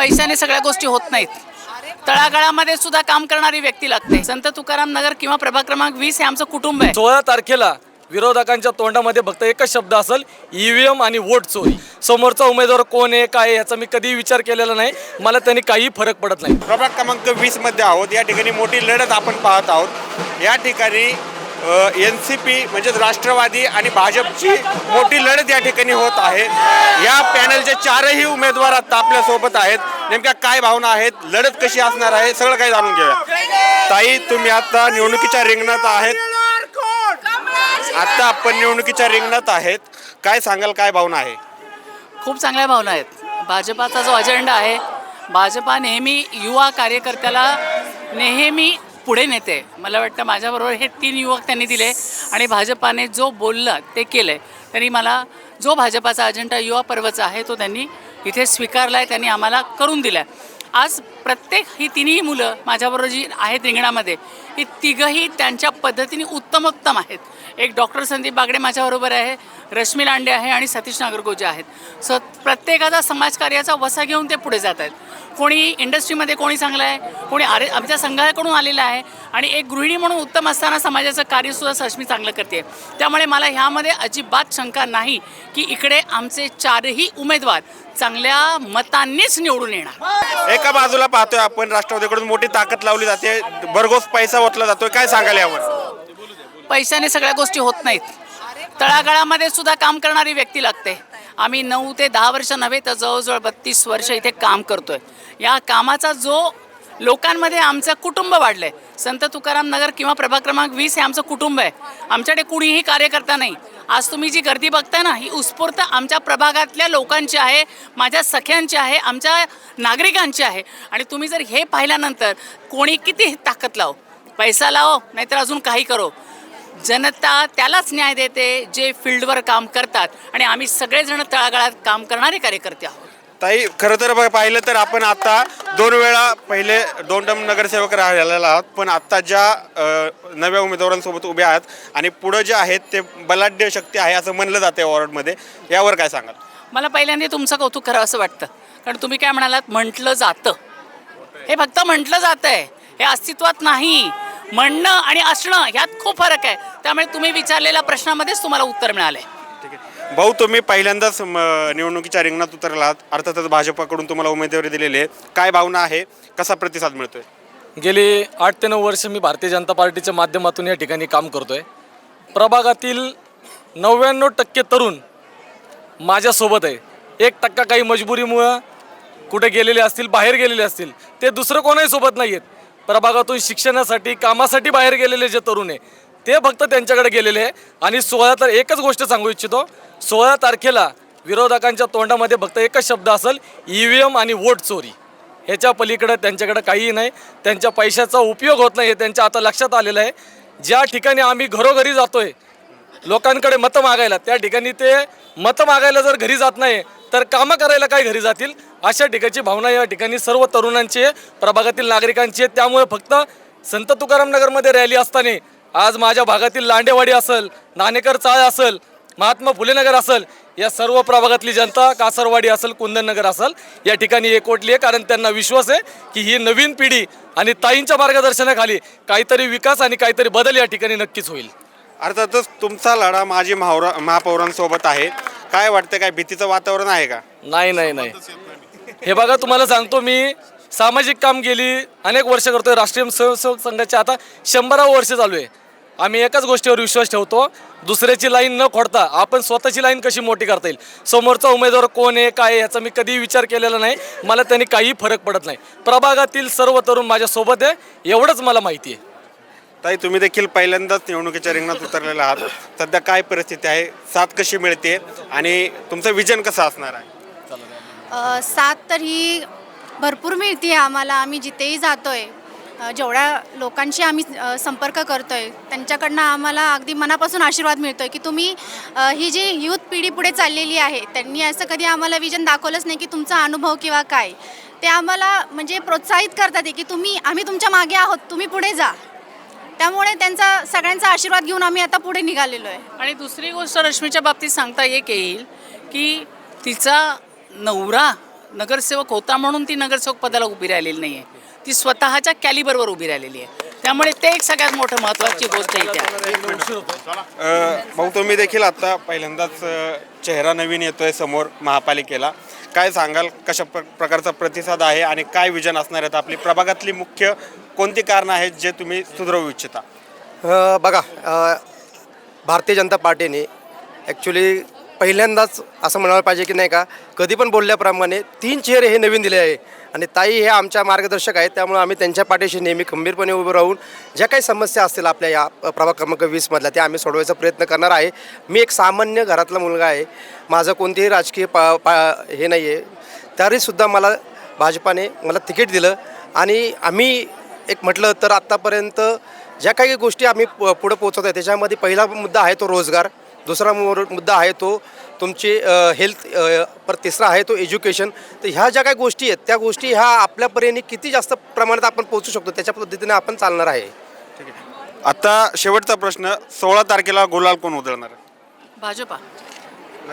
पैशाने सगळ्या गोष्टी होत नाहीत. तळागाळामध्ये सुद्धा काम करणारी व्यक्ती लागते. संत तुकाराम नगर किंवा प्रभाग क्रमांक 20 हे आमचं कुटुंब आहे. 16 तारखेला विरोधकांच्या तोंडामध्ये फक्त एकच शब्द असेल, EVM आणि वोट चोरी. समोरचा उमेदवार कोण आहे काय याचा मी कधीही विचार केलेला नाही. मला त्यांनी काही फरक पडत नाही. प्रभाग क्रमांक 20 मध्ये आहोत. या ठिकाणी मोठी लढत आपण पाहत आहोत. या ठिकाणी NCP म्हणजेच राष्ट्रवादी आणि भाजपची मोठी लढत या ठिकाणी होत आहे. या पॅनलचे चारही उमेदवार आता आपल्या सोबत आहेत. नेमक्या काय भावना आहेत, लढत कशी असणार आहे, सगळं काही जाणून घेऊया. ताई, तुम्ही आता निवडणुकीच्या रिंगणात आहेत. आता आपण निवडणुकीच्या रिंगणात आहेत. काय सांगाल, काय भावना आहे? खूप चांगल्या भावना आहेत. भाजपाचा जो अजेंडा आहे, भाजपा नेहमी युवा कार्यकर्त्याला नेहमी पुढे नेते. मला वाटतं माझ्याबरोबर हे 3 युवक त्यांनी दिले आणि भाजपाने जो बोललं ते केलं. त्यांनी मला जो भाजपाचा अजेंडा युवा पर्वचा आहे तो त्यांनी इथे स्वीकारला आहे, त्यांनी आम्हाला करून दिला आहे. आज प्रत्येक ही 3ही मुलं माझ्याबरोबर जी आहेत रिंगणामध्ये, ही तिघंही त्यांच्या पद्धतीने उत्तमोत्तम आहेत. एक डॉक्टर संदीप बागडे माझ्याबरोबर आहे, रश्मी लांडे आहे आणि सतीश नागरगोजे आहेत. प्रत्येकाचा समाजकार्याचा वसा घेऊन ते पुढे जात आहेत. कोणी इंडस्ट्रीमध्ये कोणी चांगलं आहे, कोणी आमच्या संघाकडून आलेलं आहे आणि एक गृहिणी म्हणून उत्तम असताना समाजाचं कार्यसुद्धा रश्मी चांगलं करते. त्यामुळे मला ह्यामध्ये अजिबात शंका नाही की इकडे आमचे 4ही उमेदवार चांगल्या मतांनीच निवडून येणार. एका बाजूला पाहतोय आपण राष्ट्रवादीकडून मोठी ताकद लावली जाते, भरघोस पैसा ओतला जातोय. काय सांगाल यावर? पैशाने सगळ्या गोष्टी होत नाहीत. तळागाळामध्ये सुद्धा काम करणारी व्यक्ती लागते. आम्ही 9 ते 10 वर्ष नव्हे तर जवळजवळ 32 वर्ष इथे काम करतोय. या कामाचा जो लोकांमध्ये आमचं कुटुंब वाढलं आहे. संत तुकाराम नगर किंवा प्रभाग क्रमांक 20 हे आमचं कुटुंब आहे. आमच्याकडे कुणीही कार्यकर्ता नाही. आज तुम्ही जी गर्दी बघताय ना, ही उत्स्फूर्त आमच्या प्रभागातल्या लोकांची आहे, माझ्या सख्यांची आहे, आमच्या नागरिकांची आहे. आणि तुम्ही जर हे पाहिल्यानंतर कोणी किती ताकद लावो, पैसा लावो, नाहीतर अजून काही करो, जनता त्यालाच न्याय देते जे फील्डवर काम करतात. आणि आम्ही सगळेजण तळागाळात काम करणारे कार्यकर्ते आहोत. ताई, खरं तर पाहिलं तर आपण आता 2 वेळा पहिले 2 टर्म नगरसेवक राहिलेला आहोत, पण आत्ता ज्या नव्या उमेदवारांसोबत उभे आहात आणि पुढं जे आहेत ते बलाढ्य शक्ती आहे असं म्हणलं जाते वॉर्डमध्ये, यावर काय सांगाल? मला पहिल्यांदा तुमचं कौतुक करावं असं वाटतं. कारण तुम्ही काय म्हणालात, म्हटलं जातं. हे फक्त म्हटलं जातं आहे, हे अस्तित्वात नाही. म्हणणं आणि असणं ह्यात खूप फरक आहे. त्यामुळे तुम्ही विचारलेल्या प्रश्नामध्येच तुम्हाला उत्तर मिळालं आहे. ठीक आहे भाऊ, तुम्ही पहिल्यांदाच निवडणुकीच्या रिंगणात उतरला आहात. अर्थातच भाजपाकडून तुम्हाला उमेदवारी दिलेली आहे. काय भावना आहे, कसा प्रतिसाद मिळतोय? गेली 8 ते 9 वर्ष मी भारतीय जनता पार्टीच्या माध्यमातून या ठिकाणी काम करतोय. प्रभागातील 99% तरुण माझ्यासोबत आहे. 1% काही मजबुरीमुळं कुठे गेलेले असतील, बाहेर गेलेले असतील, ते दुसरं कोणाही सोबत नाही आहेत. प्रभागातून शिक्षणासाठी, कामासाठी बाहेर गेलेले जे तरुण आहे ते फक्त त्यांच्याकडे गेलेले आहे. आणि 16 तर एकच गोष्ट सांगू इच्छितो, 16 तारखेला विरोधकांच्या तोंडामध्ये फक्त एकच शब्द असेल, EVM आणि वोट चोरी. ह्याच्या पलीकडं त्यांच्याकडे काहीही नाही. त्यांच्या पैशाचा उपयोग होत नाही हे त्यांच्या आता लक्षात आलेलं आहे. ज्या ठिकाणी आम्ही घरोघरी जातोय लोकांकडे मतं मागायला, त्या ठिकाणी ते मतं मागायला जर घरी जात नाही तर कामं करायला काय घरी जातील, अशा ठिकाणची भावना या ठिकाणी सर्व तरुणांची आहे, प्रभागातील नागरिकांची आहे. त्यामुळे फक्त संत तुकाराम नगरमध्ये रॅली असताना आज माझ्या भागातील लांडेवाडी असेल, नाणेकर चाळ असेल, महात्मा फुले नगर असेल, या सर्व प्रभागातली जनता, कासरवाडी असेल, कुंदननगर असेल, या ठिकाणी एकवटली आहे. कारण त्यांना विश्वास आहे की ही नवीन पिढी आणि ताईंच्या मार्गदर्शनाखाली काहीतरी विकास आणि काहीतरी बदल या ठिकाणी नक्कीच होईल. अर्थातच तुमचा लढा माजी महापौरांसोबत आहे. काय वाटतं, काय भीतीचं वातावरण आहे का? नाही. हे बघा, तुम्हाला सांगतो, मी सामाजिक काम गेली अनेक वर्ष करतोय. राष्ट्रीय स्वयंसेवक संघाचे आता 100वे वर्ष चालू आहे. आम्ही एकाच गोष्टीवर विश्वास ठेवतो, दुसऱ्याची लाईन न खोडता आपण स्वतःची लाईन कशी मोठी करता येईल. समोरचा उमेदवार कोण आहे काय याचा मी कधीही विचार केलेला नाही. मला त्यांनी काही फरक पडत नाही. प्रभागातील सर्व तरुण माझ्यासोबत आहे, एवढंच मला माहिती आहे. ताई, तुम्ही देखील पहिल्यांदाच निवडणुकीच्या रिंगणात उतरलेला आहात. सध्या काय परिस्थिती आहे, साथ कशी मिळते आणि तुमचं विजन कसं असणार आहे? साथ तर ही भरपूर मिळते आम्हाला. आम्ही जिथेही जातोय, जेवढ्या लोकांशी आम्ही संपर्क करतोय, त्यांच्याकडनं आम्हाला अगदी मनापासून आशीर्वाद मिळतोय की तुम्ही ही जी यूथ पिढी पुढे चाललेली आहे, त्यांनी असं कधी आम्हाला विजन दाखवलंच नाही की तुमचा अनुभव किंवा काय. ते आम्हाला म्हणजे प्रोत्साहित करतात की आम्ही तुमच्या मागे आहोत, तुम्ही पुढे जा. त्यामुळे त्यांचा सगळ्यांचा आशीर्वाद घेऊन आम्ही आता पुढे निघालेलो आहे. आणि दुसरी गोष्ट रश्मीच्या बाबतीत सांगता येईल की तिचा नवरा नगरसेवक होता म्हणून ती नगरसेवक पदाला उभी राहिलेली नाही आहे, ती स्वतःच्या कॅलिबरवर उभी राहिलेली आहे. त्यामुळे ते एक सगळ्यात मोठं महत्त्वाची गोष्ट आहे त्या. भाऊ तुम्ही देखील आता पहिल्यांदाच चेहरा नवीन येतोय समोर महापालिकेला, काय सांगाल कशा प्रकारचा प्रतिसाद आहे आणि काय विजन असणार आहेत? आपली प्रभागातली मुख्य कोणती कारणं आहेत जे तुम्ही सुधारवू इच्छिता? बघा, भारतीय जनता पार्टीने ॲक्च्युली पहिल्यांदाच असं म्हणायला पाहिजे की नाही का, कधी पण बोलल्याप्रमाणे 3 चेहरे हे नवीन दिले आहे आणि ताई हे आमच्या मार्गदर्शक आहेत. त्यामुळे आम्ही त्यांच्या पाठीशी नेहमी खंबीरपणे उभं राहून ज्या काही समस्या असतील आपल्या या प्रभाग क्रमांक 20मधल्या त्या आम्ही सोडवायचा प्रयत्न करणार आहे. मी एक सामान्य घरातला मुलगा आहे, माझं कोणतेही राजकीय हे नाही आहे, तरीसुद्धा मला भाजपाने मला तिकीट दिलं आणि आम्ही एक म्हटलं तर आत्तापर्यंत ज्या काही गोष्टी आम्ही पुढं पोहोचवतो आहे त्याच्यामध्ये पहिला मुद्दा आहे तो रोजगार, दुसरा मुद्दा आहे तो तुमची हेल्थ, पर तिसरा आहे तो एज्युकेशन. तर ह्या ज्या काही गोष्टी आहेत त्या गोष्टी ह्या आपल्यापर्यंत किती जास्त प्रमाणात आपण पोहोचू शकतो त्याच्या पद्धतीने आपण चालणार आहे. ठीक आहे. आता शेवटचा प्रश्न, 16 तारखेला गुलाल कोण उधळणार? भाजपा.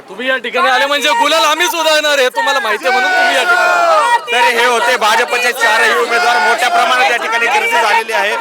तुम्ही या ठिकाणी आले म्हणजे गुलाल आम्हीच उधळणार आहे, तुम्हाला माहिती आहे म्हणून तुम्ही या ठिकाणी. तर हे होते भाजपचे 4 उमेदवार, मोठ्या प्रमाणात या ठिकाणी गर्दी झालेली आहे.